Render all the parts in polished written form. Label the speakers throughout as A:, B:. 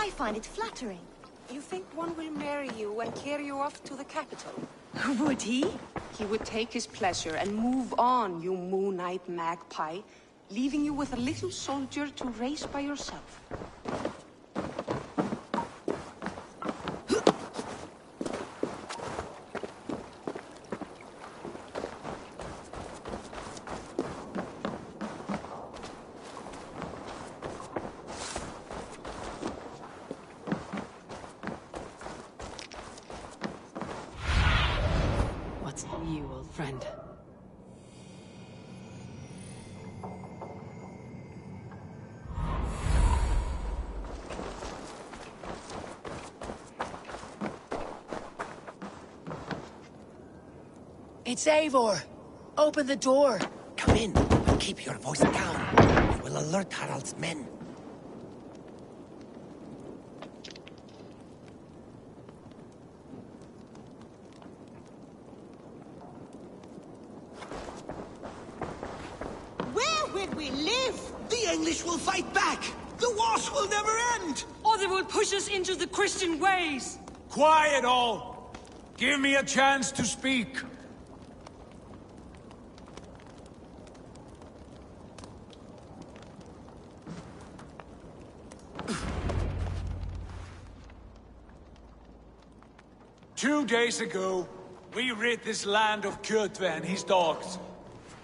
A: I find it flattering.
B: You think one will marry you and carry you off to the capital?
A: Would he?
B: He would take his pleasure and move on, you moon-eyed magpie, leaving you with a little soldier to raise by yourself.
C: What's new, old friend?
D: It's Eivor! Open the door! Come in, but keep your voice down. It will alert Harald's men.
A: Where would we live?
D: The English will fight back! The wars will never end!
C: Or they will push us into the Christian ways!
E: Quiet all! Give me a chance to speak. 2 days ago, we rid this land of Kjotve and his dogs.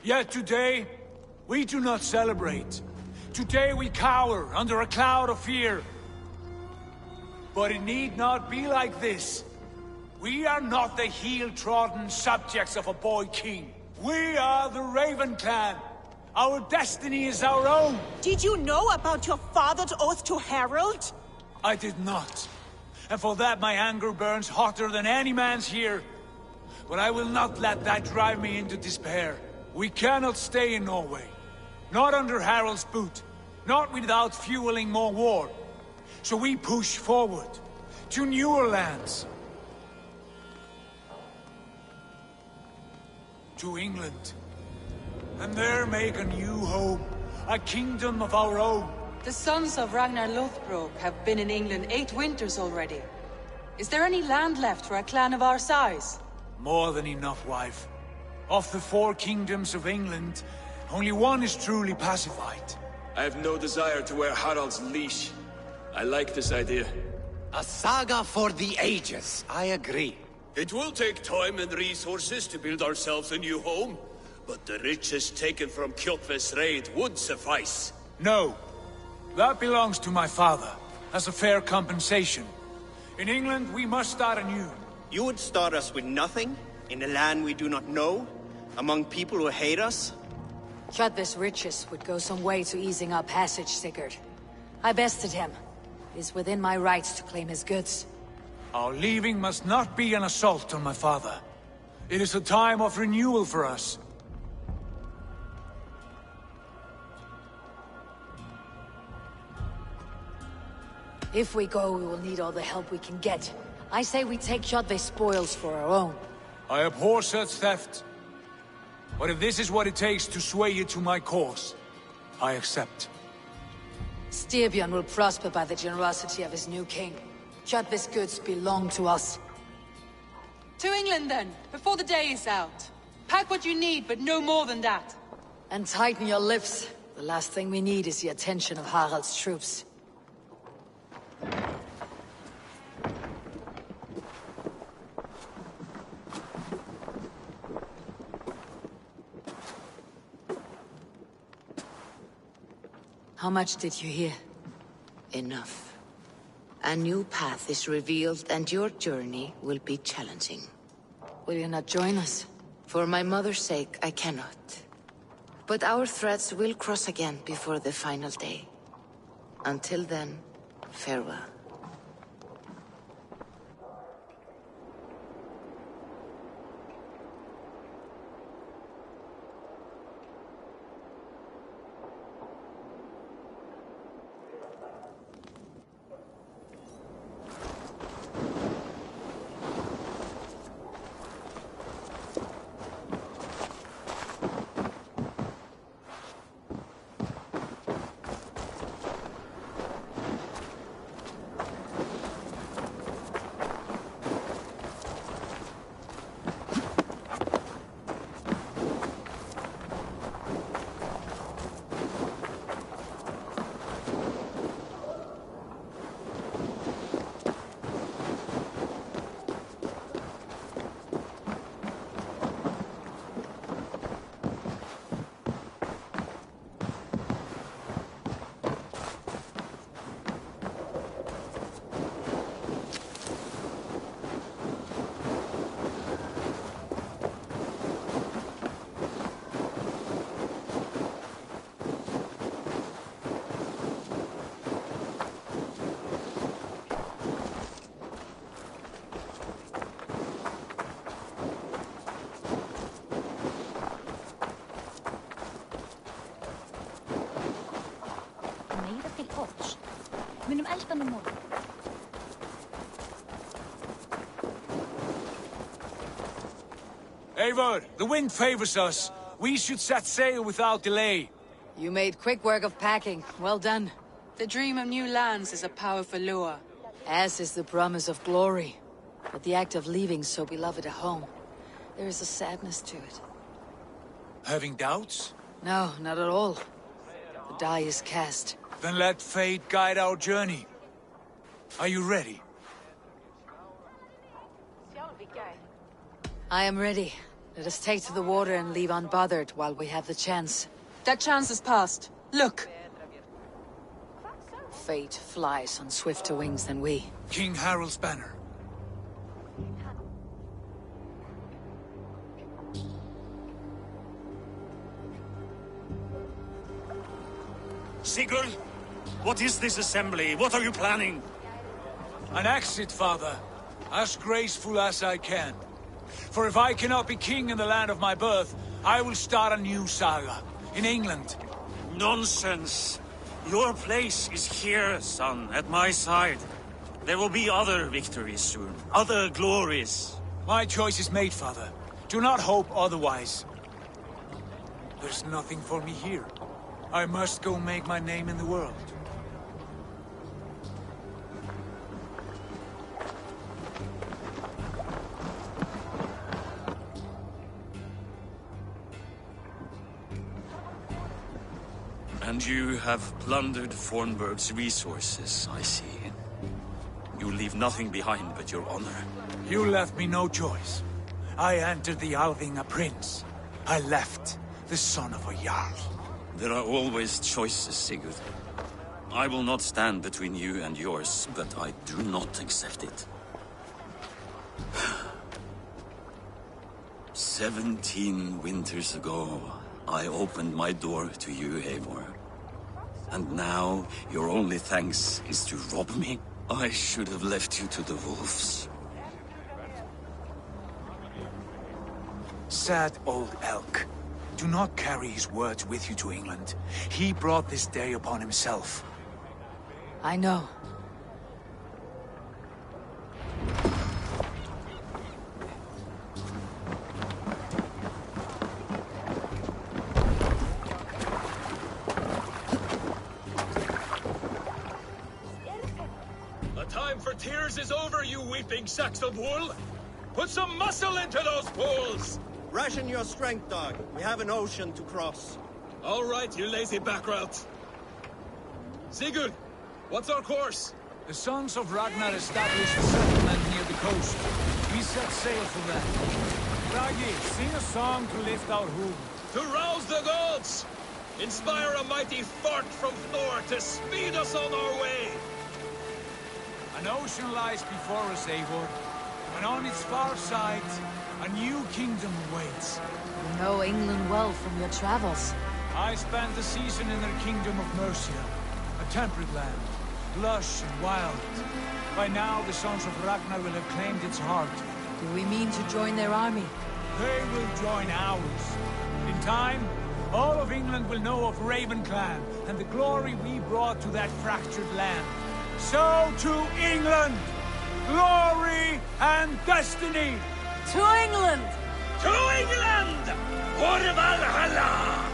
E: Yet today, we do not celebrate. Today we cower under a cloud of fear. But it need not be like this. We are not the heel-trodden subjects of a boy king. We are the Raven clan. Our destiny is our own.
A: Did you know about your father's oath to Harald?
E: I did not. And for that my anger burns hotter than any man's here. But I will not let that drive me into despair. We cannot stay in Norway. Not under Harald's boot. Not without fueling more war. So we push forward. To newer lands. To England. And there make a new home. A kingdom of our own.
C: The sons of Ragnar Lothbrok have been in England 8 winters already. Is there any land left for a clan of our size?
E: More than enough, wife. Of the 4 kingdoms of England, only one is truly pacified.
F: I have no desire to wear Harald's leash. I like this idea.
D: A saga for the ages, I agree.
G: It will take time and resources to build ourselves a new home, but the riches taken from Kjotve's raid would suffice.
E: No. That belongs to my father, as a fair compensation. In England, we must start anew.
H: You would start us with nothing? In a land we do not know? Among people who hate us?
C: Kjotve's riches would go some way to easing our passage, Sigurd. I bested him. It is within my rights to claim his goods.
E: Our leaving must not be an assault on my father. It is a time of renewal for us.
C: If we go, we will need all the help we can get. I say we take Kjotve's spoils for our own.
E: I abhor such theft. But if this is what it takes to sway you to my cause, I accept.
C: Styrbjörn will prosper by the generosity of his new king. Kjotve's goods belong to us. To England, then, before the day is out. Pack what you need, but no more than that. And tighten your lips. The last thing we need is the attention of Harald's troops. How much did you hear?
I: Enough. A new path is revealed and your journey will be challenging.
C: Will you not join us?
I: For my mother's sake, I cannot. But our threads will cross again before the final day. Until then, farewell.
J: Chodź. Minnum eldan morgun.
E: Eivor, the wind favors us. We should set sail without delay.
C: You made quick work of packing. Well done.
B: The dream of new lands is a powerful lure.
C: As is the promise of glory. But the act of leaving so beloved a home, there is a sadness to it.
E: Having doubts?
C: No, not at all. The die is cast.
E: Then let fate guide our journey. Are you ready?
C: I am ready. Let us take to the water and leave unbothered while we have the chance.
B: That chance is past. Look!
C: Fate flies on swifter wings than we.
E: King Harald's banner.
K: Sigurd, what is this assembly? What are you planning?
E: An exit, father. As graceful as I can. For if I cannot be king in the land of my birth, I will start a new saga. In England.
K: Nonsense. Your place is here, son, at my side. There will be other victories soon. Other glories.
E: My choice is made, father. Do not hope otherwise. There's nothing for me here. I must go make my name in the world.
K: And you have plundered Fornburg's resources, I see. You leave nothing behind but your honor.
E: You left me no choice. I entered the Alving a prince. I left the son of a Jarl.
K: There are always choices, Sigurd. I will not stand between you and yours, but I do not accept it. 17 winters ago, I opened my door to you, Eivor. And now, your only thanks is to rob me? I should have left you to the wolves.
E: Sad old elk. Do not carry his words with you to England. He brought this day upon himself.
C: I know.
G: The time for tears is over, you weeping sacks of wool! Put some muscle into those pools!
H: Ration your strength, dog. We have an ocean to cross.
G: All right, you lazy backrout. Sigurd, what's our course?
E: The sons of Ragnar established a settlement near the coast. We set sail for that. Ragi, sing a song to lift our home.
G: To rouse the gods! Inspire a mighty fart from Thor to speed us on our way!
E: An ocean lies before us, Eivor. And on its far side, a new kingdom awaits.
C: You know England well from your travels.
E: I spent the season in their kingdom of Mercia, a temperate land, lush and wild. By now, the sons of Ragnar will have claimed its heart.
C: Do we mean to join their army?
E: They will join ours. In time, all of England will know of Ravenclan and the glory we brought to that fractured land. So to England! Glory and destiny!
C: To England!
G: To England! For Valhalla!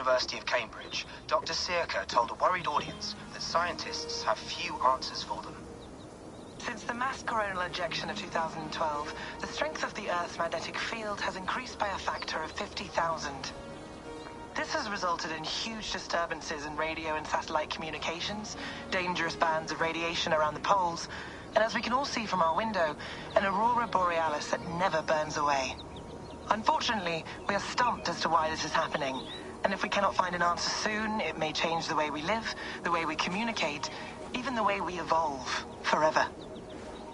L: University of Cambridge, Dr. Sirka told a worried audience that scientists have few answers for them.
M: Since the mass coronal ejection of 2012, the strength of the Earth's magnetic field has increased by a factor of 50,000. This has resulted in huge disturbances in radio and satellite communications, dangerous bands of radiation around the poles, and as we can all see from our window, an aurora borealis that never burns away. Unfortunately, we are stumped as to why this is happening, and if we cannot find an answer soon, it may change the way we live, the way we communicate, even the way we evolve, forever.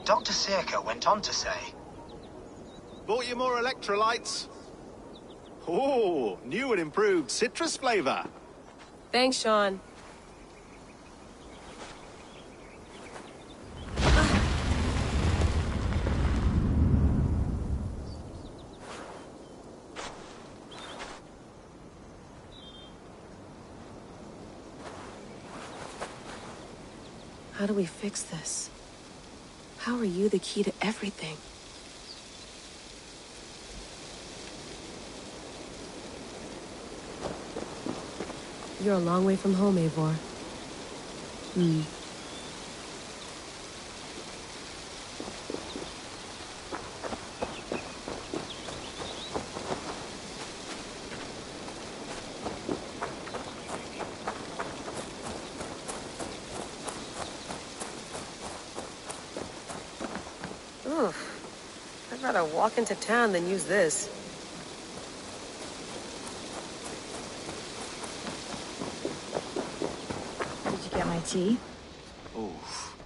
L: Dr. Sirka went on to say,
N: "Bought you more electrolytes? Oh, new and improved citrus flavor."
O: Thanks, Sean. How do we fix this? How are you the key to everything? You're a long way from home, Eivor. I'd rather walk into town than use this.
J: Did you get my tea?
N: Oh,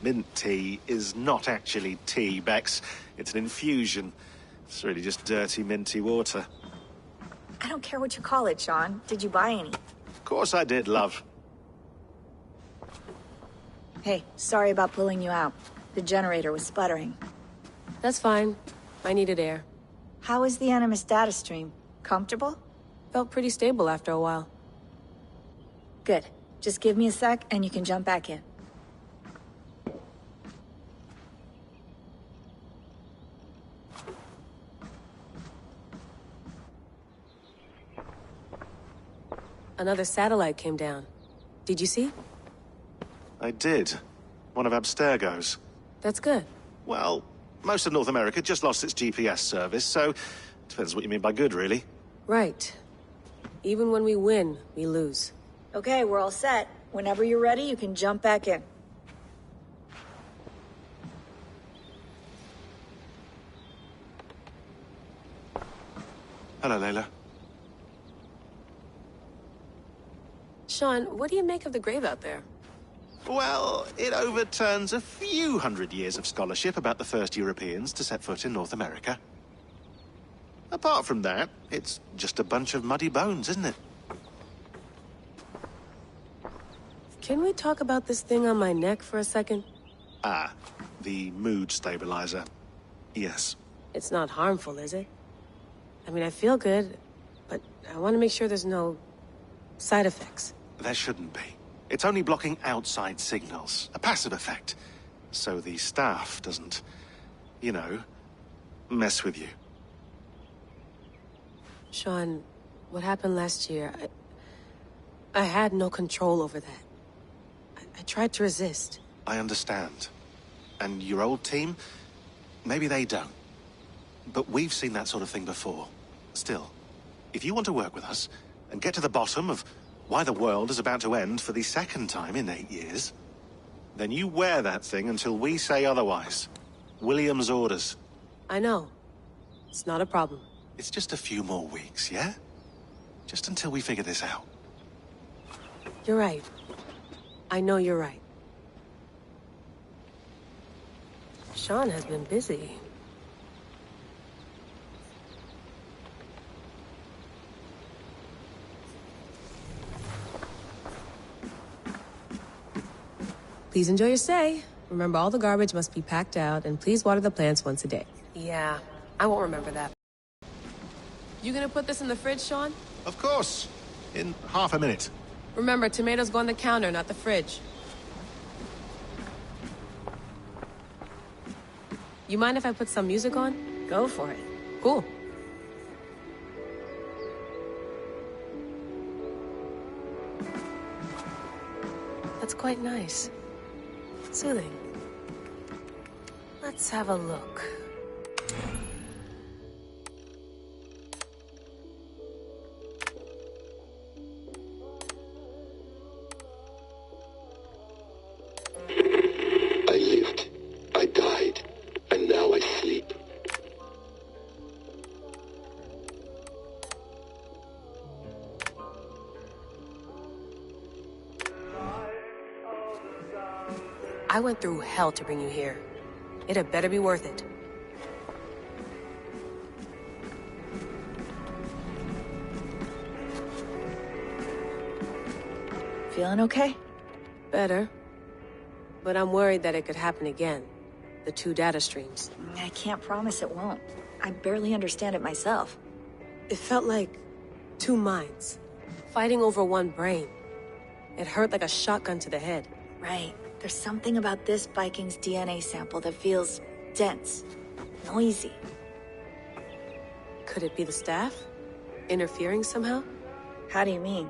N: mint tea is not actually tea, Bex. It's an infusion. It's really just dirty, minty water.
J: I don't care what you call it, Sean. Did you buy any?
N: Of course I did, love.
J: Hey, sorry about pulling you out. The generator was sputtering.
O: That's fine. I needed air.
J: How is the Animus data stream? Comfortable?
O: Felt pretty stable after a while.
J: Good. Just give me a sec and you can jump back in.
O: Another satellite came down. Did you see?
N: I did. One of Abstergo's.
O: That's good.
N: Well, most of North America just lost its GPS service, so depends what you mean by good, really.
O: Right. Even when we win, we lose.
J: Okay, we're all set. Whenever you're ready, you can jump back in.
N: Hello, Layla.
O: Sean, what do you make of the grave out there?
N: Well, it overturns a few hundred years of scholarship about the first Europeans to set foot in North America. Apart from that, it's just a bunch of muddy bones, isn't it?
O: Can we talk about this thing on my neck for a second?
N: Ah, the mood stabilizer. Yes.
O: It's not harmful, is it? I mean, I feel good, but I want to make sure there's no side effects.
N: There shouldn't be. It's only blocking outside signals, a passive effect. So the staff doesn't, you know, mess with you.
O: Sean, what happened last year, I had no control over that. I tried to resist.
N: I understand. And your old team, maybe they don't. But we've seen that sort of thing before. Still, if you want to work with us and get to the bottom of why the world is about to end for the second time in 8 years, then you wear that thing until we say otherwise. William's orders.
O: I know. It's not a problem.
N: It's just a few more weeks, yeah? Just until we figure this out.
O: You're right. I know you're right. Sean has been busy. Please enjoy your stay. Remember, all the garbage must be packed out, and please water the plants once a day. Yeah, I won't remember that. You gonna put this in the fridge, Sean?
N: Of course. In half a minute.
O: Remember, tomatoes go on the counter, not the fridge. You mind if I put some music on?
J: Go for it.
O: Cool. quite nice. Soothing. Let's have a look.
P: I lived, I died, and now I sleep.
O: I went through hell to bring you here. It had better be worth it.
J: Feeling okay?
O: Better. But I'm worried that it could happen again. The two data streams.
J: I can't promise it won't. I barely understand it myself.
O: It felt like two minds, fighting over one brain. It hurt like a shotgun to the head.
J: Right. There's something about this Viking's DNA sample that feels dense, noisy.
O: Could it be the staff? Interfering somehow?
J: How do you mean?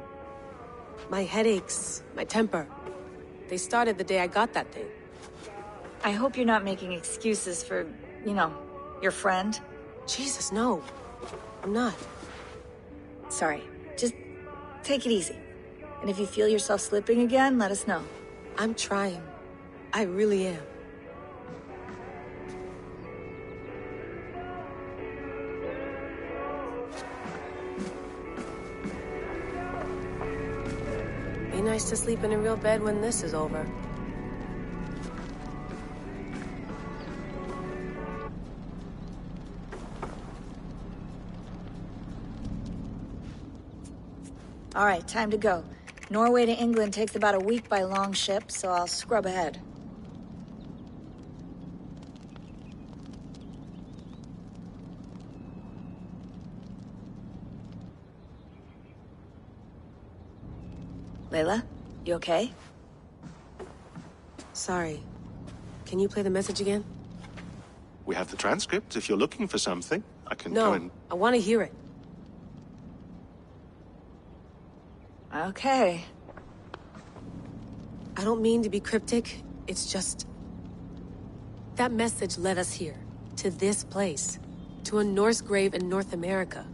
O: My headaches, my temper. They started the day I got that thing.
J: I hope you're not making excuses for, you know, your friend.
O: Jesus, no. I'm not.
J: Sorry. Just take it easy. And if you feel yourself slipping again, let us know.
O: I'm trying. I really am. Be nice to sleep in a real bed when this is over.
J: All right, time to go. Norway to England takes about a week by long ship, so I'll scrub ahead. Layla, you okay?
O: Sorry. Can you play the message again?
N: We have the transcript. If you're looking for something, I can
O: No,
N: go and...
O: I want to hear it.
J: Okay.
O: I don't mean to be cryptic. It's just... that message led us here. To this place. To a Norse grave in North America.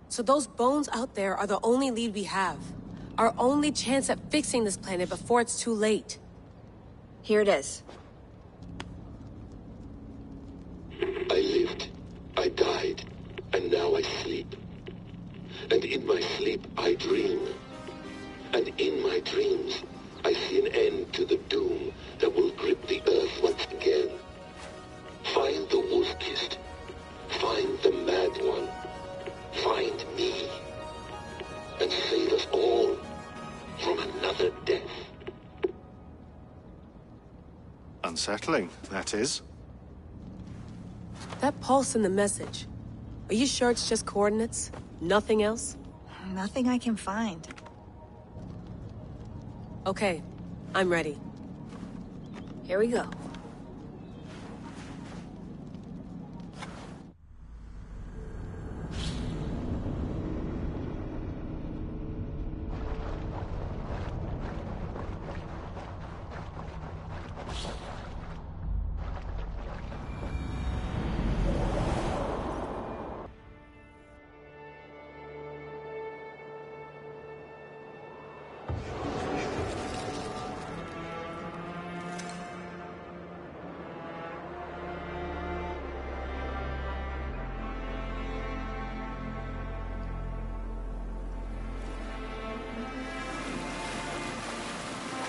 O: So those bones out there are the only lead we have. Our only chance at fixing this planet before it's too late.
J: Here it is.
P: I lived, I died, and now I sleep. And in my sleep I dream. And in my dreams, I see an end to the doom that will grip the earth once again. Find the wolf-kissed. Find the mad one. Find me. And save us all from another death.
N: Unsettling, that is.
O: That pulse in the message. Are you sure it's just coordinates? Nothing else?
J: Nothing I can find.
O: Okay, I'm ready.
J: Here we go.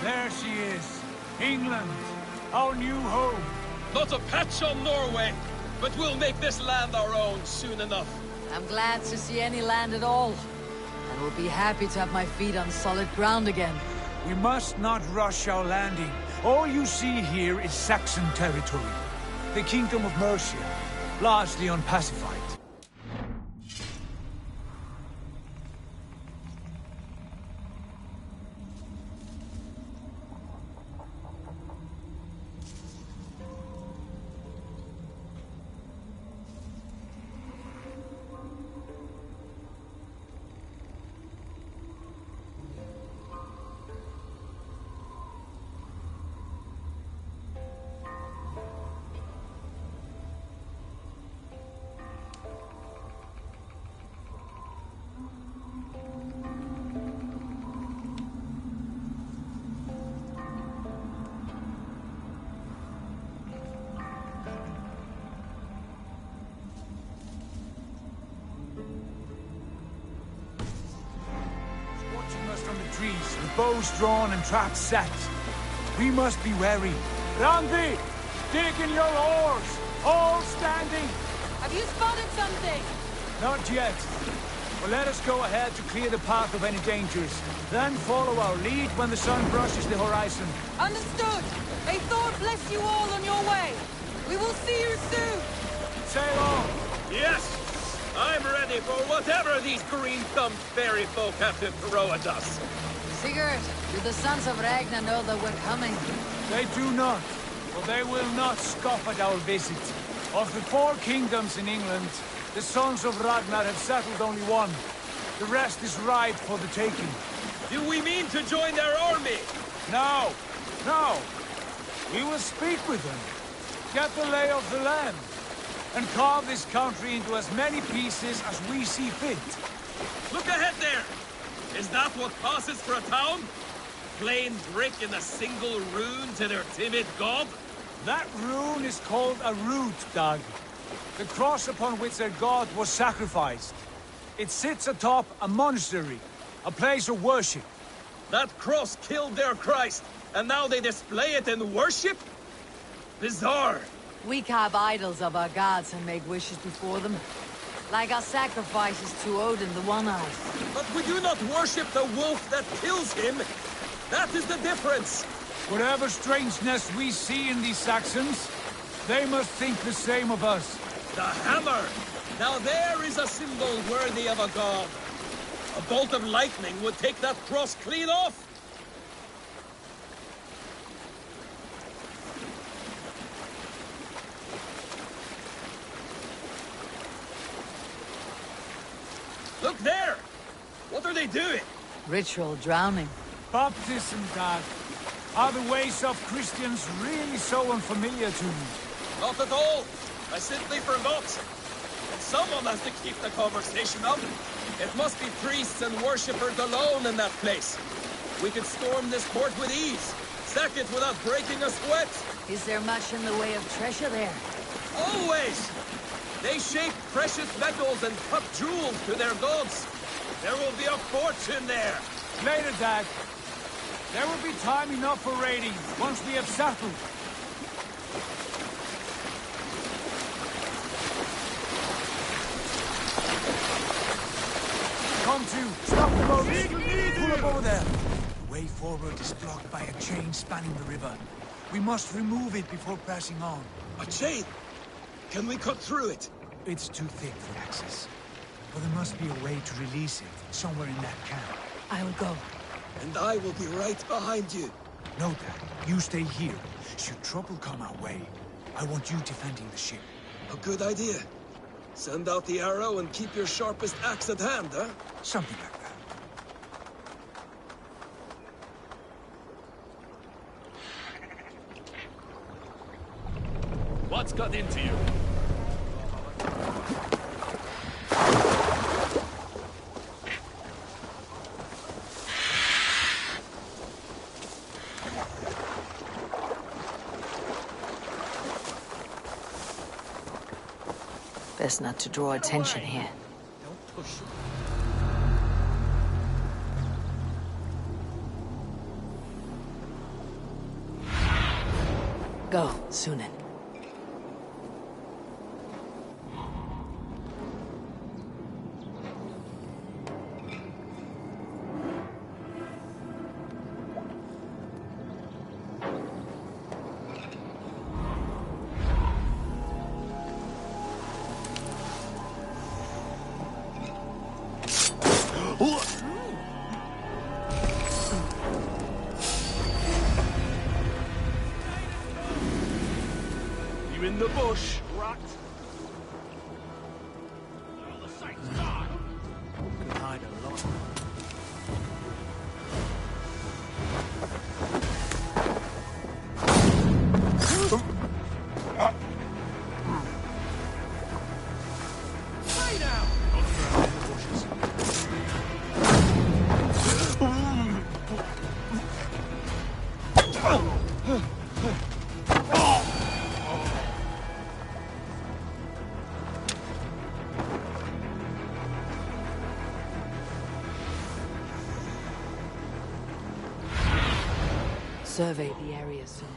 E: There she is. England. Our new home.
G: Not a patch on Norway, but we'll make this land our own soon enough.
C: I'm glad to see any land at all. I will be happy to have my feet on solid ground again.
E: We must not rush our landing. All you see here is Saxon territory. The Kingdom of Mercia, largely unpacified. sentries with bows drawn and traps set. We must be wary. Randi! Dig in your oars! All standing!
C: Have you spotted something?
E: Not yet. But let us go ahead to clear the path of any dangers. Then follow our lead when the sun brushes the horizon.
C: Understood! May Thor bless you all on your way! We will see you soon!
E: Sail on!
G: Yes! I'm ready for whatever these green-thumbed fairy folk have to throw at us.
C: Sigurd, do the sons of Ragnar know that we're coming?
E: They do not. But they will not scoff at our visit. Of the 4 kingdoms in England, the sons of Ragnar have settled only one. The rest is ripe for the taking.
G: Do we mean to join their army?
E: No! No! We will speak with them. Get the lay of the land. And carve this country into as many pieces as we see fit.
G: Look ahead there! Is that what passes for a town? Plain brick in a single rune to their timid god?
E: That rune is called a root, Dag. The cross upon which their god was sacrificed. It sits atop a monastery, a place of worship.
G: That cross killed their Christ, and now they display it in worship? Bizarre.
C: We carve idols of our gods and make wishes before them. Like our sacrifices to Odin the One-Eyed.
G: But we do not worship the wolf that kills him. That is the difference.
E: Whatever strangeness we see in these Saxons, they must think the same of us.
G: The hammer! Now there is a symbol worthy of a god. A bolt of lightning would take that cross clean off. Look there! What are they doing?
C: Ritual drowning.
E: Baptism, Dad. Are the ways of Christians really so unfamiliar to you?
G: Not at all. I simply forgot. And someone has to keep the conversation up. It must be priests and worshippers alone in that place. We could storm this port with ease. Sack it without breaking a sweat.
C: Is there much in the way of treasure there?
G: Always! They shape precious metals and cut jewels to their gods. There will be a fortune there.
E: Later, Dad. There will be time enough for raiding, once we have settled. Come to! Stop the boat! Pull up over there! The way forward is blocked by a chain spanning the river. We must remove it before pressing on.
G: A chain? Can we cut through it?
E: It's too thick for access. But there must be a way to release it, somewhere in that camp.
C: I will go.
G: And I will be right behind you.
E: No, Dad. You stay here. Should trouble come our way, I want you defending the ship.
G: A good idea. Send out the arrow and keep your sharpest axe at hand, huh?
E: Something like that.
G: What's got into you?
C: Best not to draw attention here.
G: Don't push.
C: Go, Sunan.
G: You in the bush, rat?
E: Could hide a lot.
G: Stay now!
C: survey the area soon.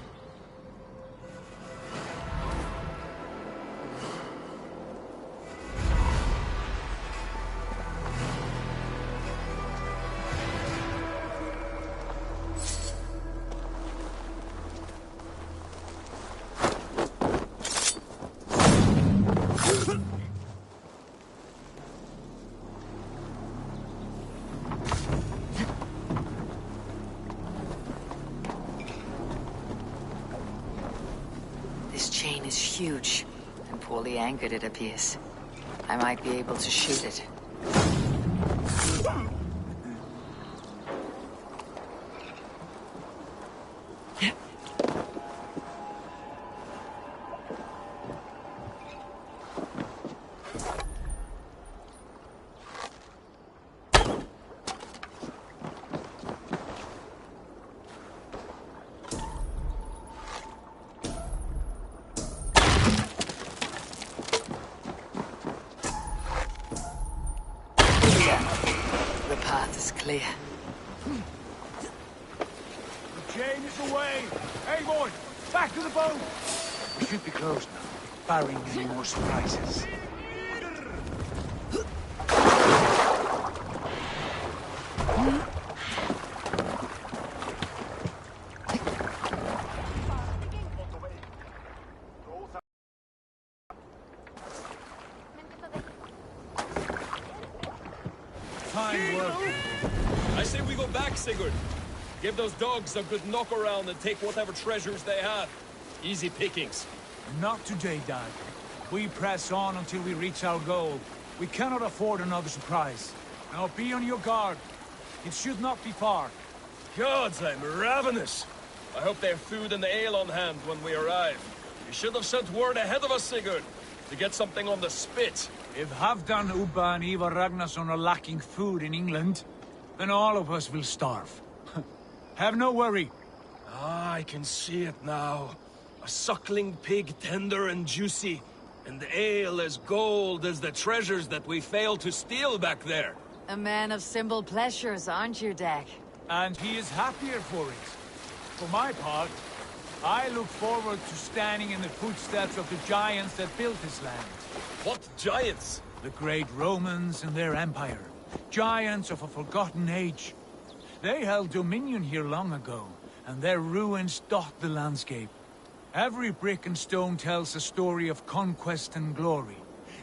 Q: This chain is huge, and poorly anchored it appears. I might be able to shoot it. The path is clear.
E: The chain is away! Hey, boy! Back to the boat! We should be close now, barring any more surprises. Fine work.
G: I say we go back, Sigurd. Give those dogs a good knock around and take whatever treasures they have. Easy pickings.
E: Not today, Dad. We press on until we reach our goal. We cannot afford another surprise. Now be on your guard. It should not be far.
G: Gods, I'm ravenous. I hope they have food and ale on hand when we arrive. You should have sent word ahead of us, Sigurd, to get something on the spit.
E: If Halfdan, Ubba and Ivar Ragnarsson are lacking food in England, then all of us will starve. Have no worry.
G: Ah, I can see it now. A suckling pig, tender and juicy, and the ale as gold as the treasures that we failed to steal back there.
Q: A man of simple pleasures, aren't you, Dag?
E: And he is happier for it. For my part, I look forward to standing in the footsteps of the giants that built this land.
G: What giants?
E: The great Romans and their empire. Giants of a forgotten age. They held dominion here long ago, and their ruins dot the landscape. Every brick and stone tells a story of conquest and glory.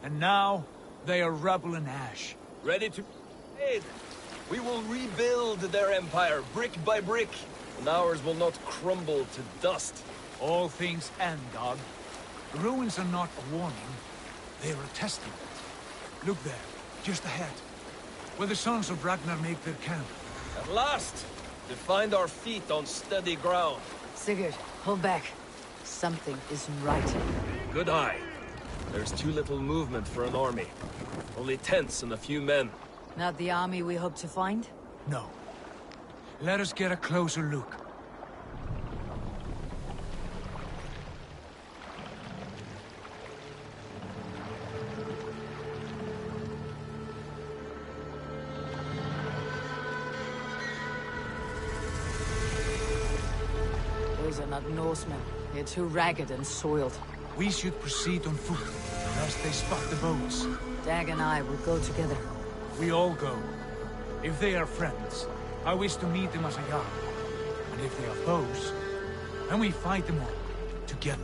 E: And now, they are rubble and ash.
G: Ready to aid. We will rebuild their empire, brick by brick, and ours will not crumble to dust.
E: All things end, Dog. The ruins are not a warning. They are a testament. Look there, just ahead, where the sons of Ragnar make their camp.
G: At last, to find our feet on steady ground.
Q: Sigurd, hold back. Something isn't right.
G: Good eye. There's too little movement for an army. Only tents and a few men.
Q: Not the army we hope to find?
E: No. Let us get a closer look.
Q: Those are not Norsemen. They're too ragged and soiled.
E: We should proceed on foot, lest they spot the boats.
Q: Dag and I will go together.
E: We all go. If they are friends, I wish to meet them as a yard. And if they are foes, then we fight them all, together.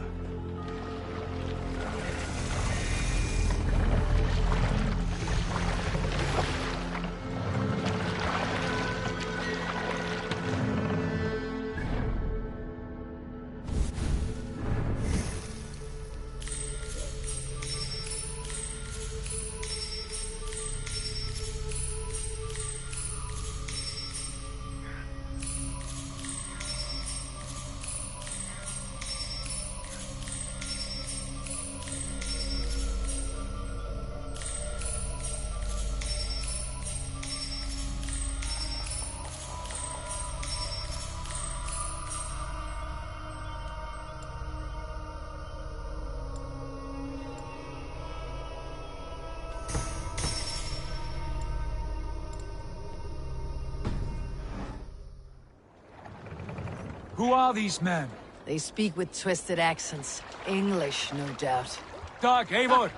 E: Who are these men?
Q: They speak with twisted accents. English, no doubt.
E: Dag, Eivor!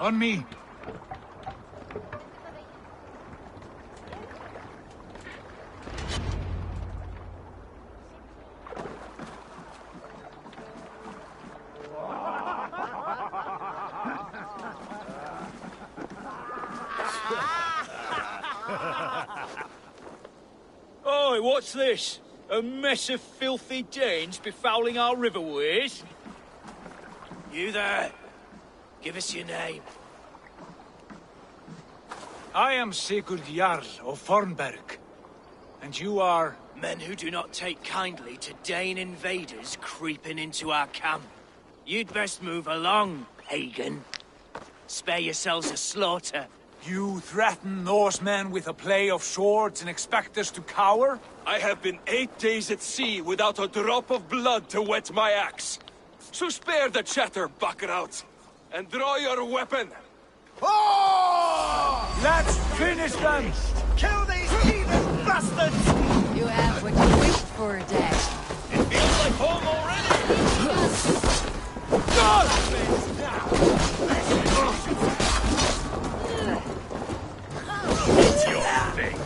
E: On me!
R: Oi, what's this? A mess of filthy Danes befouling our riverways?
D: You there? Give us your name.
E: I am Sigurd Jarl of Fornberg. And you are...
D: Men who do not take kindly to Dane invaders creeping into our camp. You'd best move along, pagan. Spare yourselves a slaughter.
E: You threaten Norsemen with a play of swords and expect us to cower?
F: I have been 8 days at sea without a drop of blood to wet my axe. So spare the chatter, Buckerout, and draw your weapon.
E: Oh! Let's finish them!
D: Kill these heathen bastards!
Q: You have what you wished for, Dad.
R: It feels like home already!
D: It's your fate.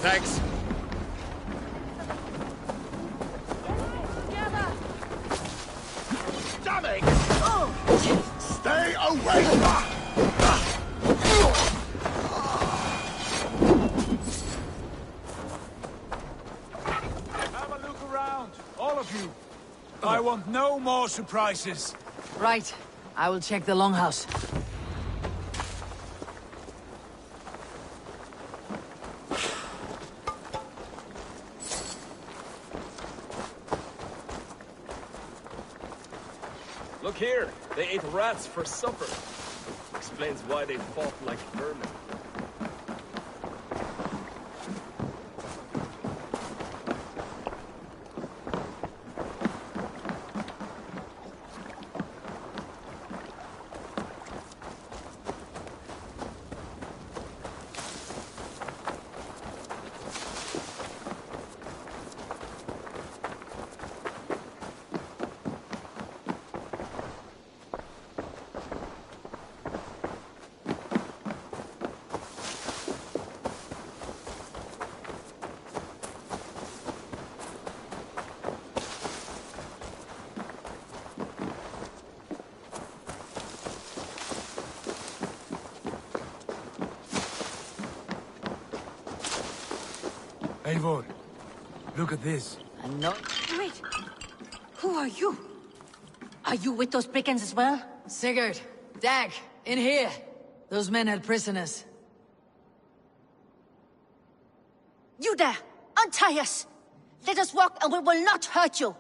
G: Thanks.
D: Damn! Stay away!
E: Have a look around, all of you. I want no more surprises.
Q: Right. I will check the longhouse.
G: Look here, they ate rats for supper. Explains why they fought like vermin.
E: Eivor, look at this.
Q: I know.
A: Wait. Who are you? Are you with those brigands as well?
Q: Sigurd, Dag, in here. Those men had prisoners.
A: You there! Untie us! Let us walk and we will not hurt you!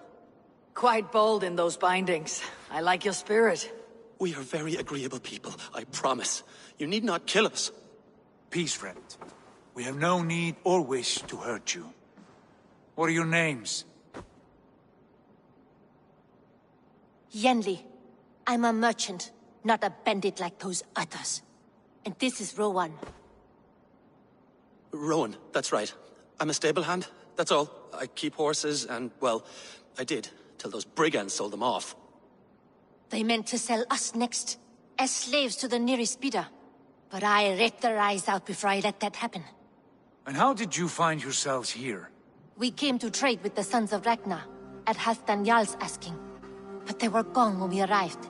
Q: Quite bold in those bindings. I like your spirit.
S: We are very agreeable people, I promise. You need not kill us.
E: Peace, friend. We have no need or wish to hurt you. What are your names?
A: Yenli. I'm a merchant, not a bandit like those others. And this is Rowan.
S: Rowan, that's right. I'm a stable hand, that's all. I keep horses and, well, I did, till those brigands sold them off.
A: They meant to sell us next. as slaves to the nearest bidder. But I ripped their eyes out before I let that happen.
E: And how did you find yourselves here?
A: We came to trade with the Sons of Ragnar, at Halfdan Jarl's asking. But they were gone when we arrived.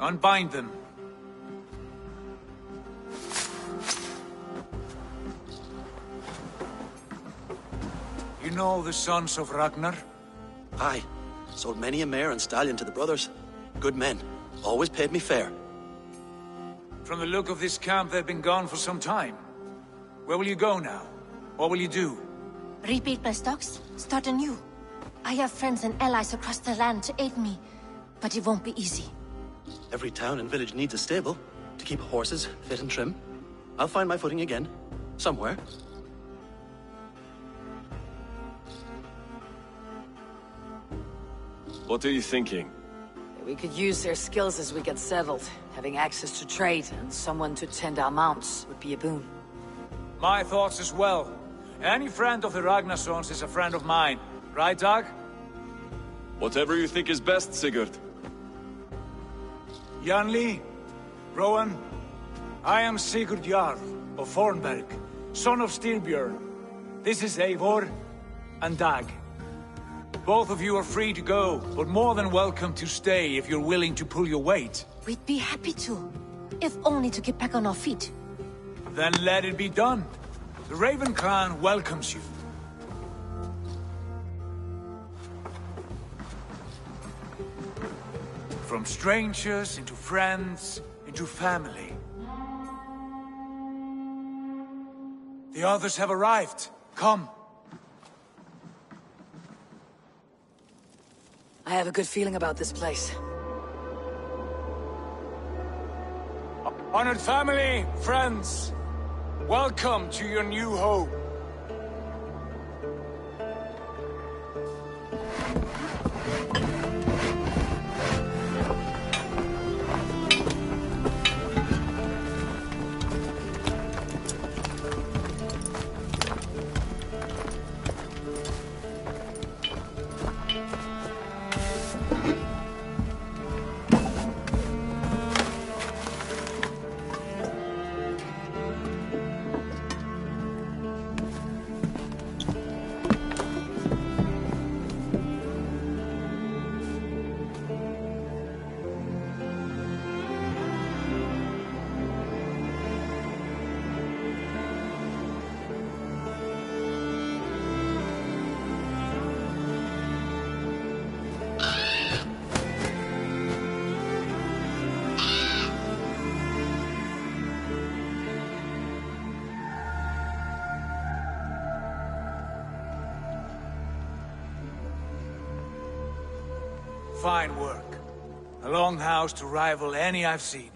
E: Unbind them. You know the Sons of Ragnar?
S: Aye. Sold many a mare and stallion to the brothers. Good men. Always paid me fair.
E: From the look of this camp, they've been gone for some time. Where will you go now? What will you do?
A: Rebuild my stocks, start anew. I have friends and allies across the land to aid me, but it won't be easy.
S: Every town and village needs a stable to keep horses fit and trim. I'll find my footing again. Somewhere.
F: What are you thinking?
Q: We could use their skills as we get settled. Having access to trade and someone to tend our mounts would be a boon.
E: My thoughts as well. Any friend of the Ragnarsons is a friend of mine. Right, Dag?
F: Whatever you think is best, Sigurd.
E: Janli, Rowan, I am Sigurd Jarl of Fornberg, son of Styrbjörn. This is Eivor and Dag. Both of you are free to go, but more than welcome to stay if you're willing to pull your weight.
A: We'd be happy to, if only to get back on our feet.
E: Then let it be done. The Raven clan welcomes you. From strangers into friends, into family. The others have arrived. Come.
Q: I have a good feeling about this place.
E: Honored family, friends, welcome to your new home. Fine work. A longhouse to rival any I've seen.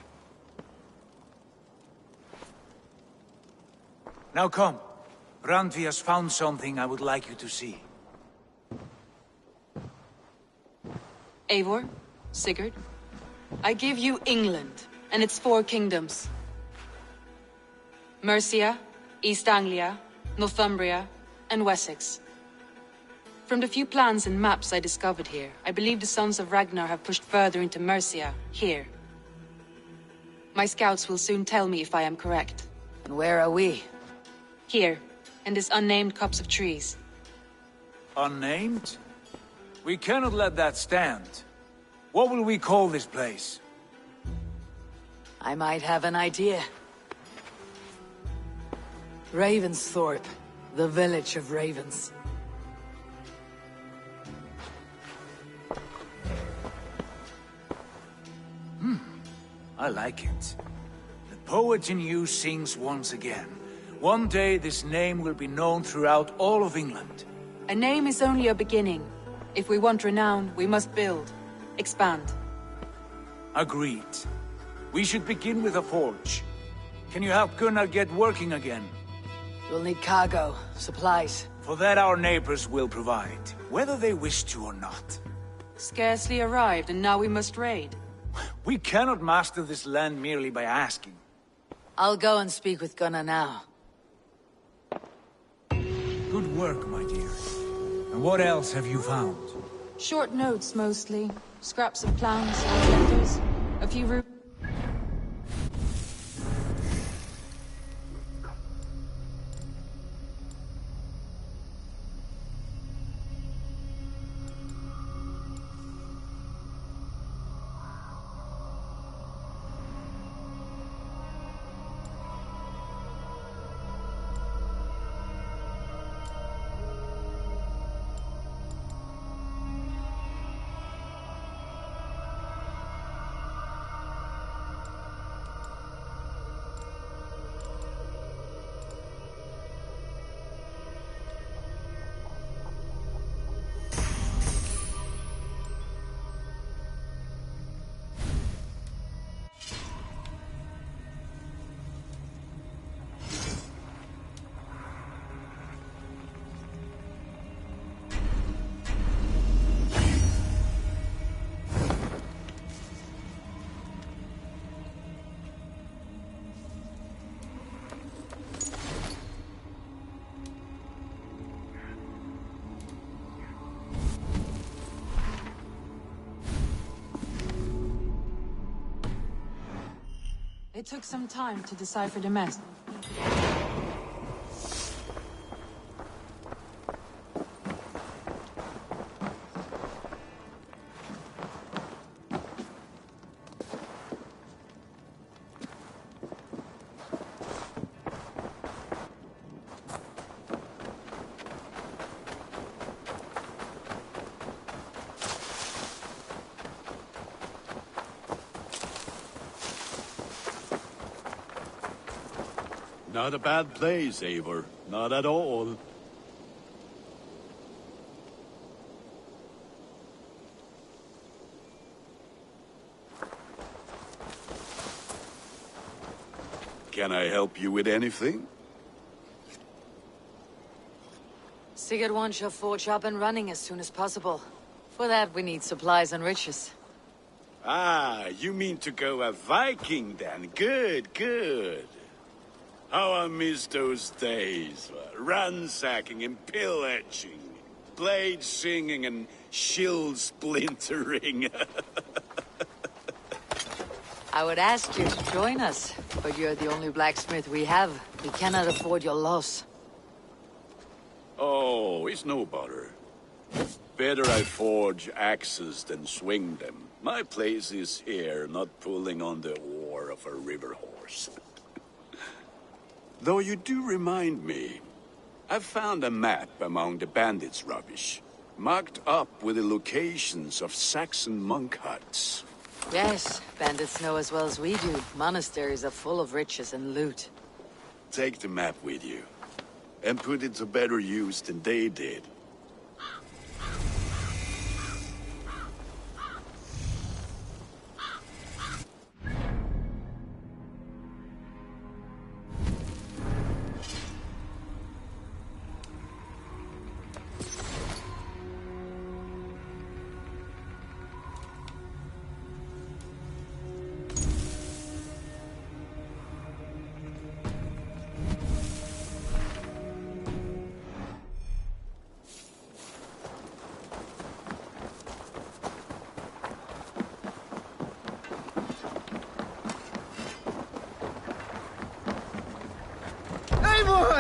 E: Now come. Randvi has found something I would like you to see.
C: Eivor, Sigurd, I give you England and its 4 kingdoms. Mercia, East Anglia, Northumbria, and Wessex. From the few plans and maps I discovered here, I believe the Sons of Ragnar have pushed further into Mercia, here. My scouts will soon tell me if I am correct.
Q: And where are we?
C: Here, in this unnamed copse of trees.
E: Unnamed? We cannot let that stand. What will we call this place?
Q: I might have an idea. Ravensthorpe, the village of ravens.
E: I like it. The poet in you sings once again. One day this name will be known throughout all of England.
C: A name is only a beginning. If we want renown, we must build, expand.
E: Agreed. We should begin with a forge. Can you help Gunnar get working again?
Q: We'll need cargo, supplies.
E: For that our neighbors will provide, whether they wish to or not.
C: Scarcely arrived, and now we must raid.
E: We cannot master this land merely by asking.
Q: I'll go and speak with Gunnar now.
E: Good work, my dear. And what else have you found?
C: Short notes, mostly. Scraps of plans, letters. A few root. It took some time to decipher the mess.
K: Not a bad place, Eivor. Not at all. Can I help you with anything?
Q: Sigurd wants your forge up and running as soon as possible. For that, we need supplies and riches.
K: Ah, you mean to go a Viking then? Good, good. How I miss those days. Ransacking and pillaging. Blade singing and shield splintering.
Q: I would ask you to join us, but you're the only blacksmith we have. We cannot afford your loss.
K: Oh, it's no bother. Better I forge axes than swing them. My place is here, not pulling on the oar of a river horse. Though you do remind me, I've found a map among the bandits' rubbish, marked up with the locations of Saxon monk huts.
Q: Yes, bandits know as well as we do. Monasteries are full of riches and loot.
K: Take the map with you, and put it to better use than they did.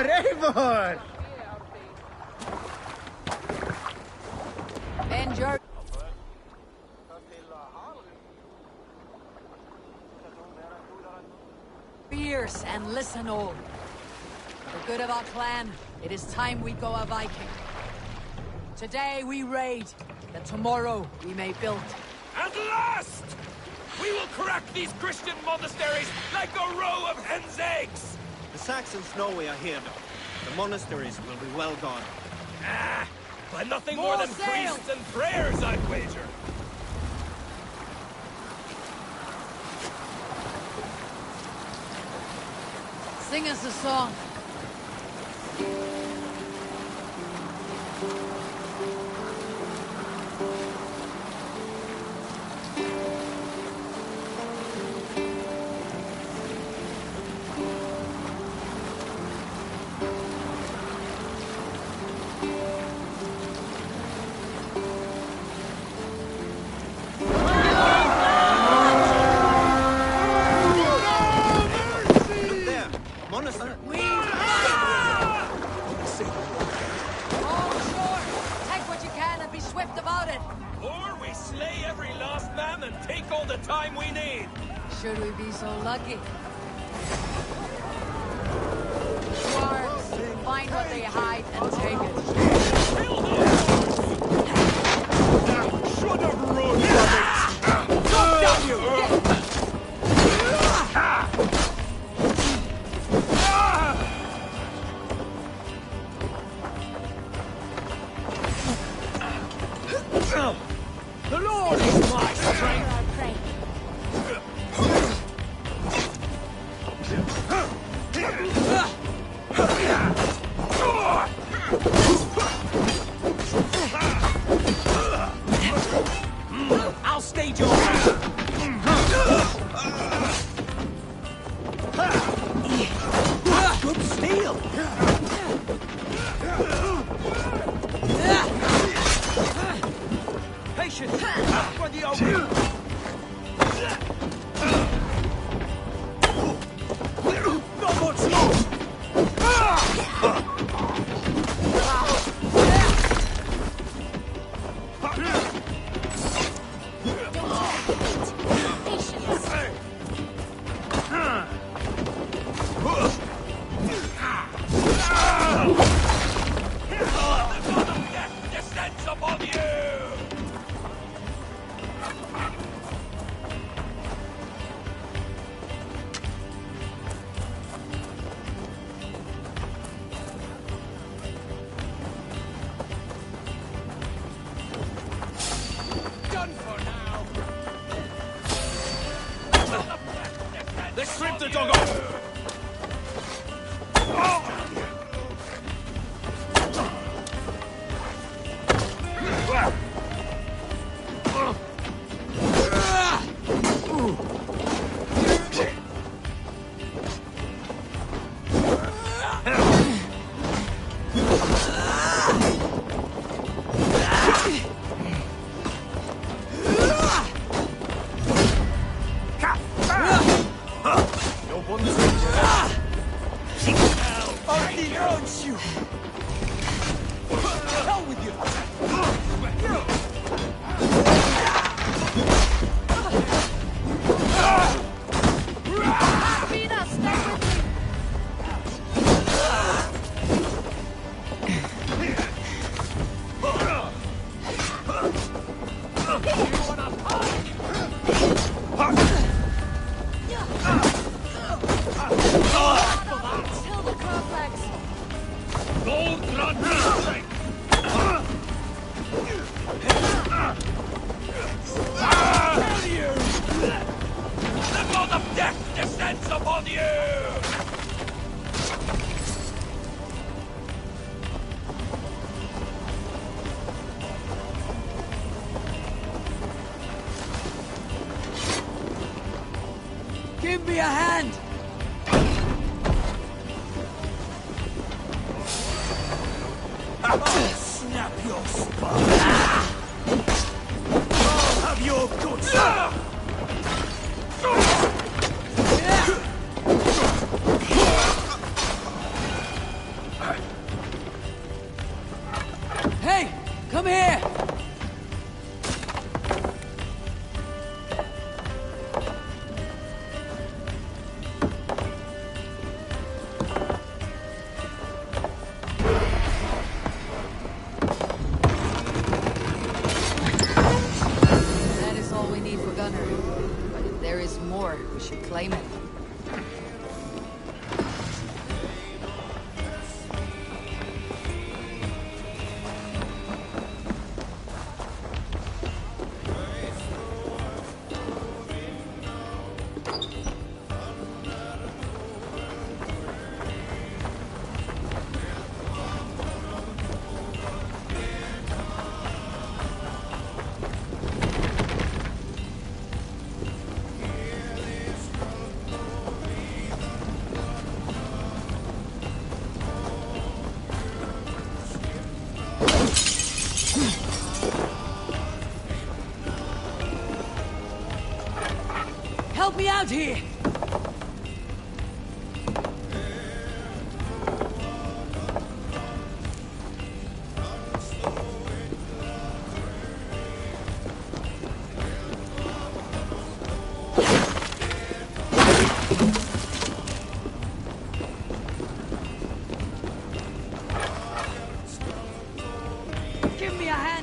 D: Eivor!
Q: Bend your... ears and listen all. For the good of our clan, it is time we go a Viking. Today we raid, that tomorrow we may build.
F: At last! We will crack these Christian monasteries like a row of hen's eggs!
H: The Saxons know we are here, though. The monasteries will be well gone.
F: Ah, but nothing more than priests and prayers, I'd wager.
Q: Sing us a song. We fight! All shore! Take what you can and be swift about it!
G: Or we slay every last man and take all the time we need!
Q: Should we be so lucky? Dwarves, find what they hide and take it.
G: Should have run from it! Stop down you!
D: The Lord is my strength! I'll stage your good steel! Patience! For the open! Not much more!
G: Descends upon you! Done for now!
F: Let's strip the dog off!
Q: Give me a hand!
D: Snap your spine! I'll have your guts!
Q: Hey! Come here! We should claim it. Help me out here!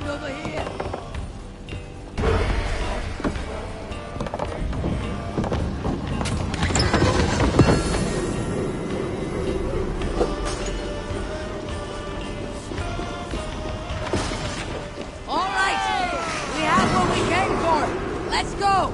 Q: over here! All right! We have what we came for! Let's go!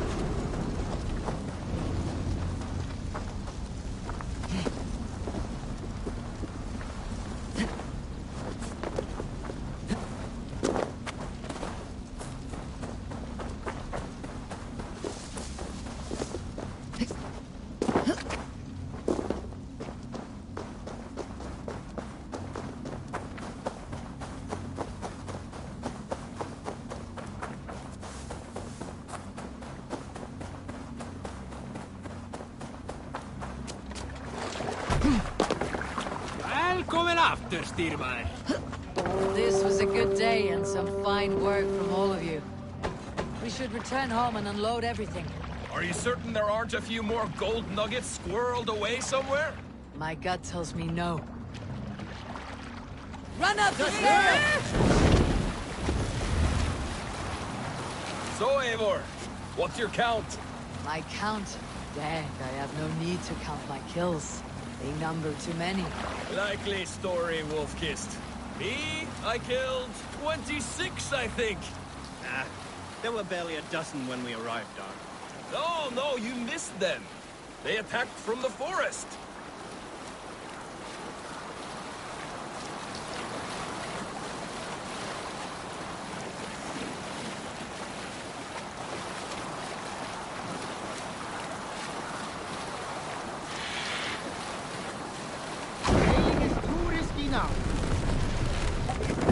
T: Välkommen after, Styrmar.
Q: This was a good day and some fine work from all of you. We should return home and unload everything.
G: Are you certain there aren't a few more gold nuggets squirreled away somewhere?
Q: My gut tells me no. Run up the
G: So, Eivor, what's your count?
Q: My count? Dang, I have no need to count my kills. They number too many.
G: Likely story, Wolfkist. Me? I killed 26, I think.
H: Ah, there were barely a dozen when we arrived, Dark.
G: No, you missed them. They attacked from the forest.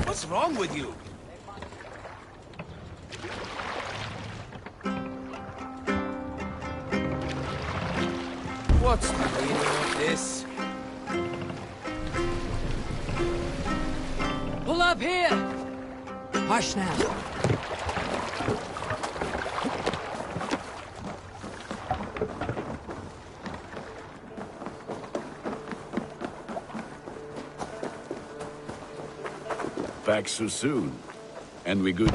T: What's wrong with you? What's the meaning of this?
Q: Pull up here! Hush now.
K: Back so soon. And we good?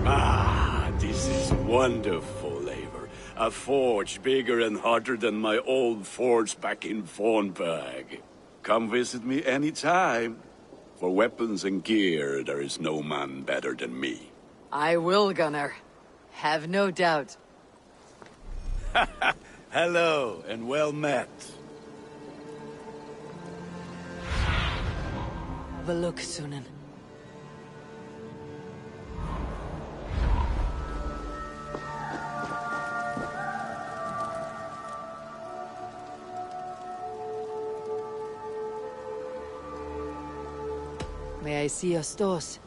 K: Ah, this is wonderful, Eivor. A forge bigger and hotter than my old forge back in Fornburg. Come visit me anytime. For weapons and gear, there is no man better than me.
Q: I will, Gunnar. Have no doubt.
K: Hello, and well met.
Q: Have a look, Sunan. May I see your stores?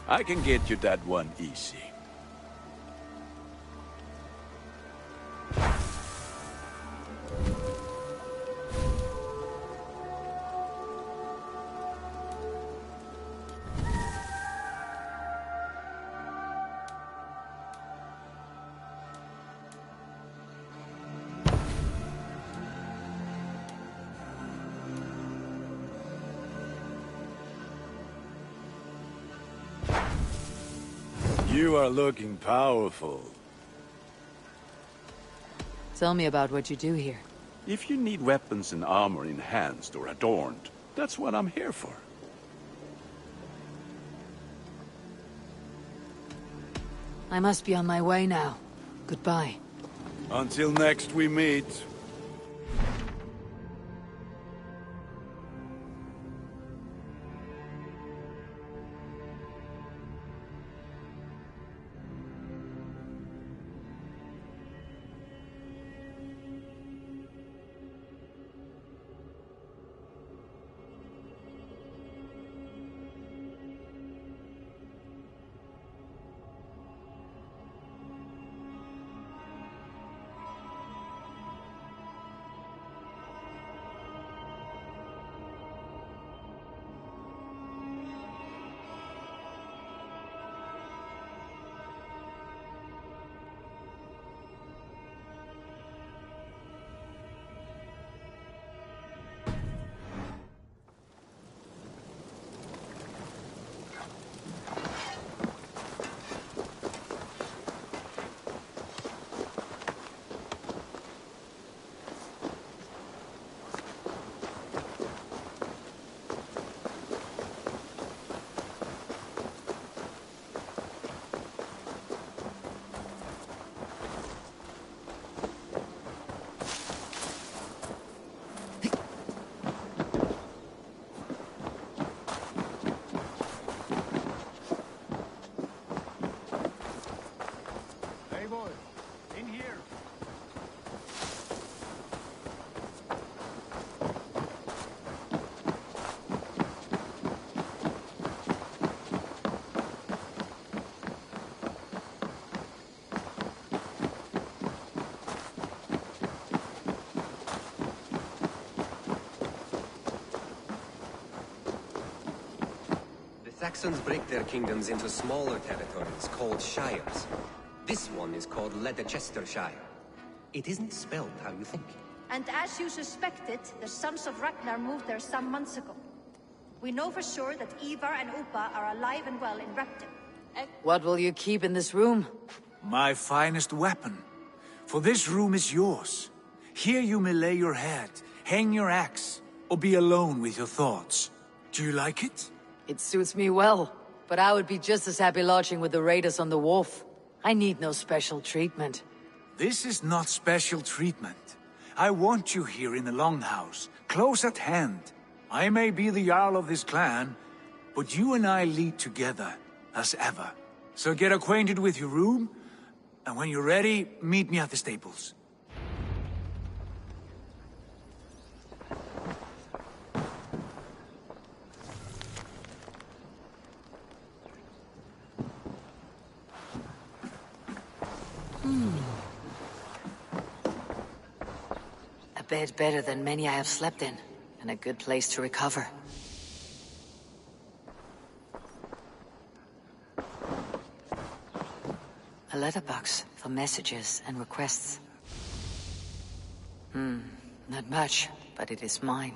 K: I can get you that one easy. You are looking powerful.
Q: Tell me about what you do here.
K: If you need weapons and armor enhanced or adorned, that's what I'm here for.
Q: I must be on my way now. Goodbye.
K: Until next we meet.
U: Saxons break their kingdoms into smaller territories called shires. This one is called Leicestershire. It isn't spelled how you think.
V: And as you suspected, the Sons of Ragnar moved there some months ago. We know for sure that Ivar and Upa are alive and well in Repton.
Q: What will you keep in this room?
E: My finest weapon. For this room is yours. Here you may lay your head, hang your axe, or be alone with your thoughts. Do you like it?
Q: It suits me well, but I would be just as happy lodging with the raiders on the wharf. I need no special treatment.
E: This is not special treatment. I want you here in the Longhouse, close at hand. I may be the Jarl of this clan, but you and I lead together, as ever. So get acquainted with your room, and when you're ready, meet me at the stables.
Q: A bed better than many I have slept in, and a good place to recover. A letterbox for messages and requests. Not much, but it is mine.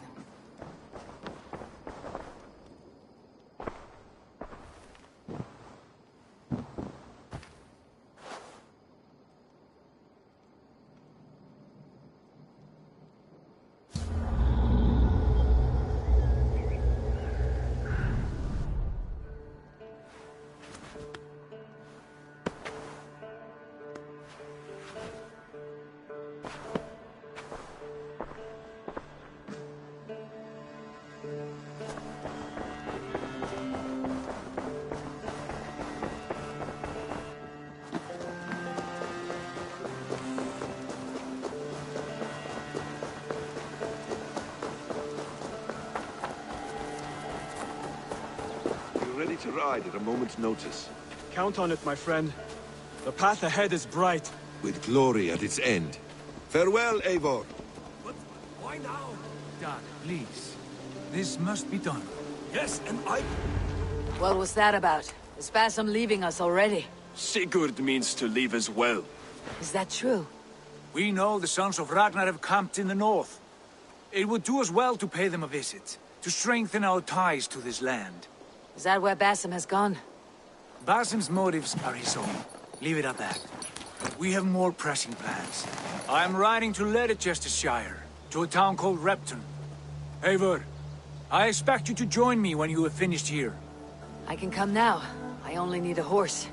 F: Ready to ride at a moment's notice.
W: Count on it, my friend. The path ahead is bright.
X: With glory at its end. Farewell, Eivor.
W: But why now?
E: Doug, please. This must be done.
W: Yes, and I...
Q: What was that about? Is Basim leaving us already?
F: Sigurd means to leave as well.
Q: Is that true?
E: We know the Sons of Ragnar have camped in the north. It would do us well to pay them a visit, to strengthen our ties to this land.
Q: Is that where Basim has gone?
E: Basim's motives are his own. Leave it at that. We have more pressing plans. I'm riding to Leicestershire, to a town called Repton. Eivor, I expect you to join me when you have finished here.
Q: I can come now. I only need a horse.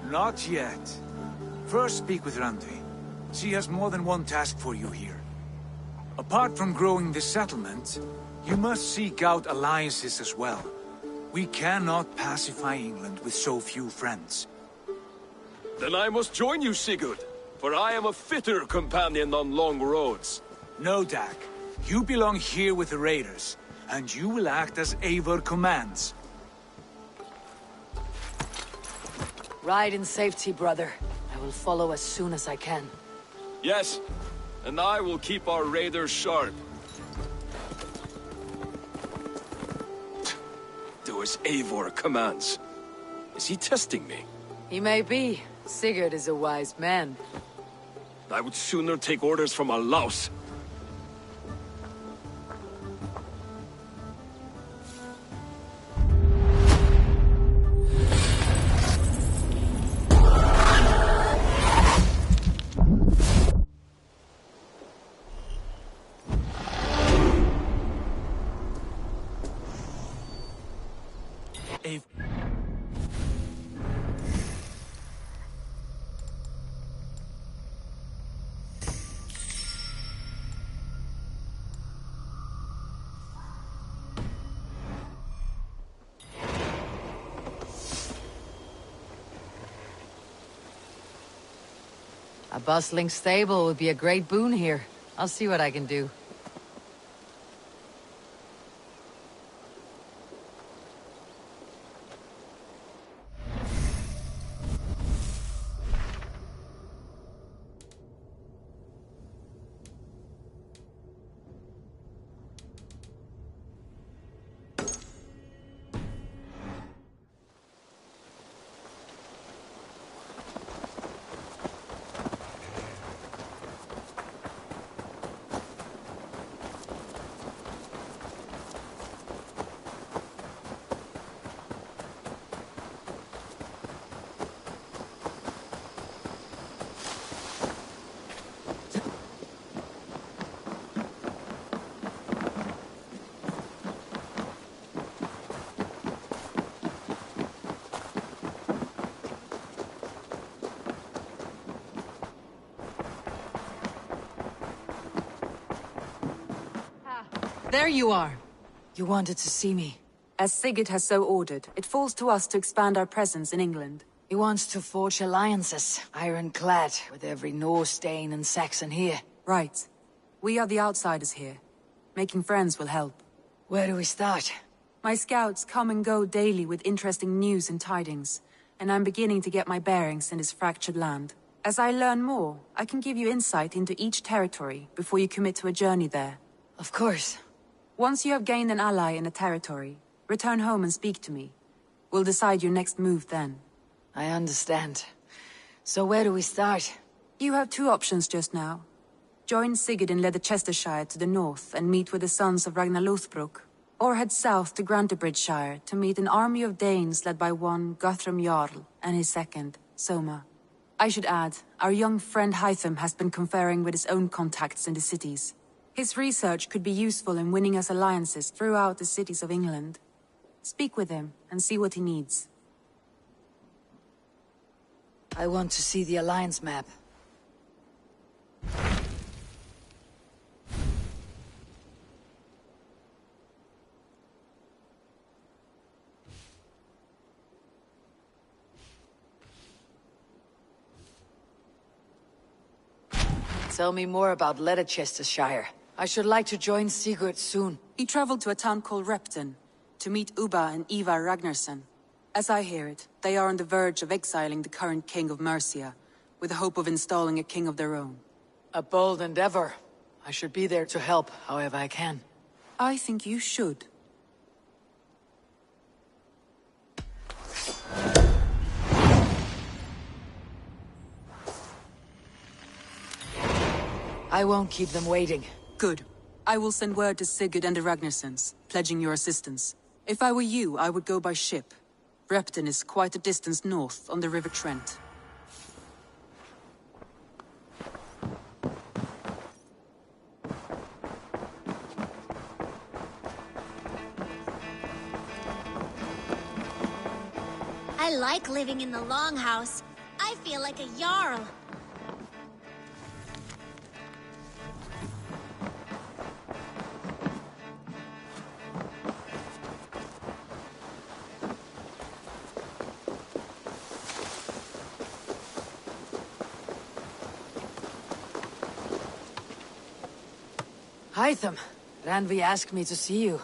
E: Not yet. First speak with Randvi. She has more than one task for you here. Apart from growing this settlement, you must seek out alliances as well. We cannot pacify England with so few friends.
F: Then I must join you, Sigurd, for I am a fitter companion on long roads.
E: No, Dak. You belong here with the raiders, and you will act as Eivor commands.
Q: Ride in safety, brother. I will follow as soon as I can.
F: Yes, and I will keep our raiders sharp. Do as Eivor commands. Is he testing me?
Q: He may be. Sigurd is a wise man.
F: I would sooner take orders from a louse.
Q: A bustling stable would be a great boon here. I'll see what I can do.
C: There you are. You wanted to see me.
B: As Sigurd has so ordered, it falls to us to expand our presence in England.
Q: He wants to forge alliances, ironclad, with every Norse, Dane, and Saxon here.
B: Right. We are the outsiders here. Making friends will help.
Q: Where do we start?
B: My scouts come and go daily with interesting news and tidings, and I'm beginning to get my bearings in this fractured land. As I learn more, I can give you insight into each territory before you commit to a journey there.
Q: Of course.
B: Once you have gained an ally in a territory, return home and speak to me. We'll decide your next move then.
Q: I understand. So where do we start?
B: You have two options just now. Join Sigurd in Leicestershire to the north and meet with the sons of Ragnar Lothbrok, or head south to Grantebridgeshire to meet an army of Danes led by one Guthrum Jarl and his second, Soma. I should add, our young friend Hytham has been conferring with his own contacts in the cities. His research could be useful in winning us alliances throughout the cities of England. Speak with him and see what he needs.
Q: I want to see the alliance map. Tell me more about Leicestershire. I should like to join Sigurd soon.
B: He traveled to a town called Repton to meet Ubba and Ivar Ragnarsson. As I hear it, they are on the verge of exiling the current king of Mercia, with the hope of installing a king of their own.
Q: A bold endeavor. I should be there to help, however I can.
B: I think you should.
Q: I won't keep them waiting.
B: Good. I will send word to Sigurd and the Ragnarssons, pledging your assistance. If I were you, I would go by ship. Repton is quite a distance north on the River Trent.
I: I like living in the Longhouse. I feel like a Jarl.
Q: Hytham, Ranvi asked me to see you.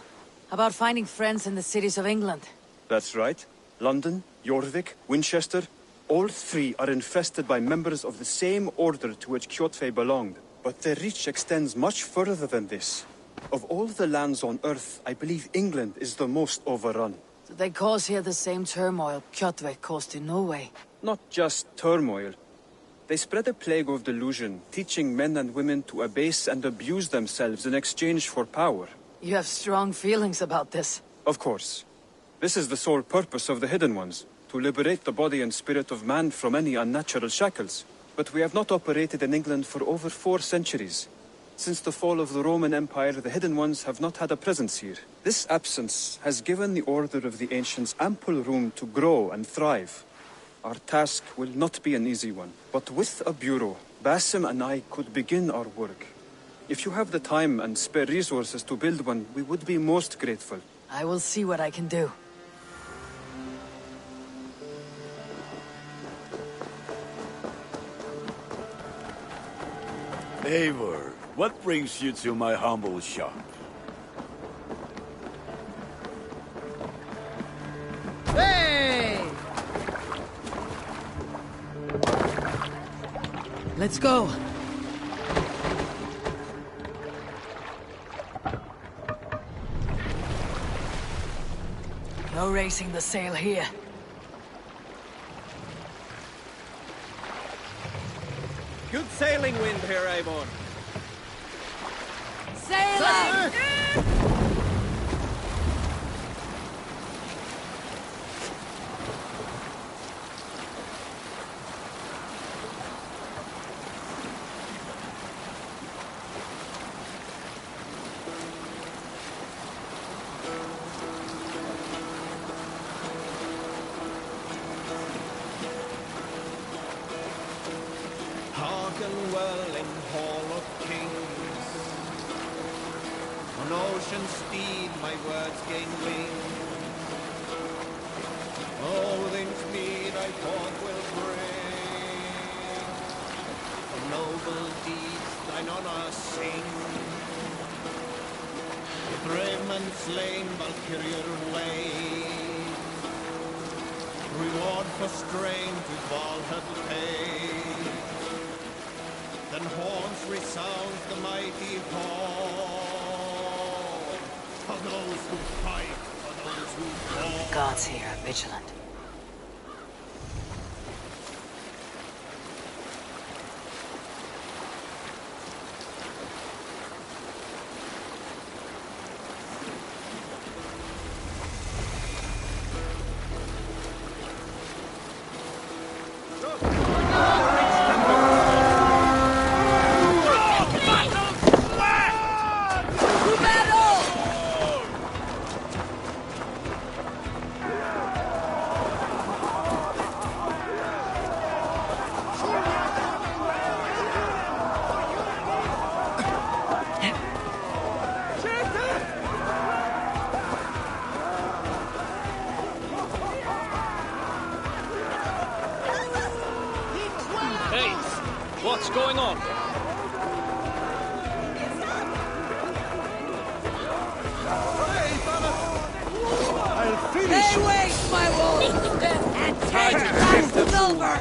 Q: About finding friends in the cities of England.
S: That's right. London, Jorvik, Winchester, all three are infested by members of the same order to which Kjotve belonged. But their reach extends much further than this. Of all the lands on Earth, I believe England is the most overrun.
Q: Do they cause here the same turmoil Kjotve caused in Norway?
S: Not just turmoil. They spread a plague of delusion, teaching men and women to abase and abuse themselves in exchange for power.
Q: You have strong feelings about this.
S: Of course. This is the sole purpose of the Hidden Ones, to liberate the body and spirit of man from any unnatural shackles. But we have not operated in England for over 4 centuries. Since the fall of the Roman Empire, the Hidden Ones have not had a presence here. This absence has given the Order of the Ancients ample room to grow and thrive. Our task will not be an easy one, but with a bureau, Basim and I could begin our work. If you have the time and spare resources to build one, we would be most grateful.
Q: I will see what I can do.
L: Eivor, what brings you to my humble shop?
Q: Hey! Let's go. No raising the sail here.
G: Good sailing wind here, Eivor.
Q: Sail up!
G: Hearken well in Hall of Kings. On
M: Russian steed, my words gain wing. Odin's mead I thought will bring. Of noble deeds thine honor sing. Brave men slain, Valkyrier wave. Reward for strain to Valhalla pay. Then horns resounds the mighty horn. For those who fight, for those who fall.
Q: The gods here are vigilant.
R: What's going on?
Q: I'll finish. They waste my wolves and take that silver.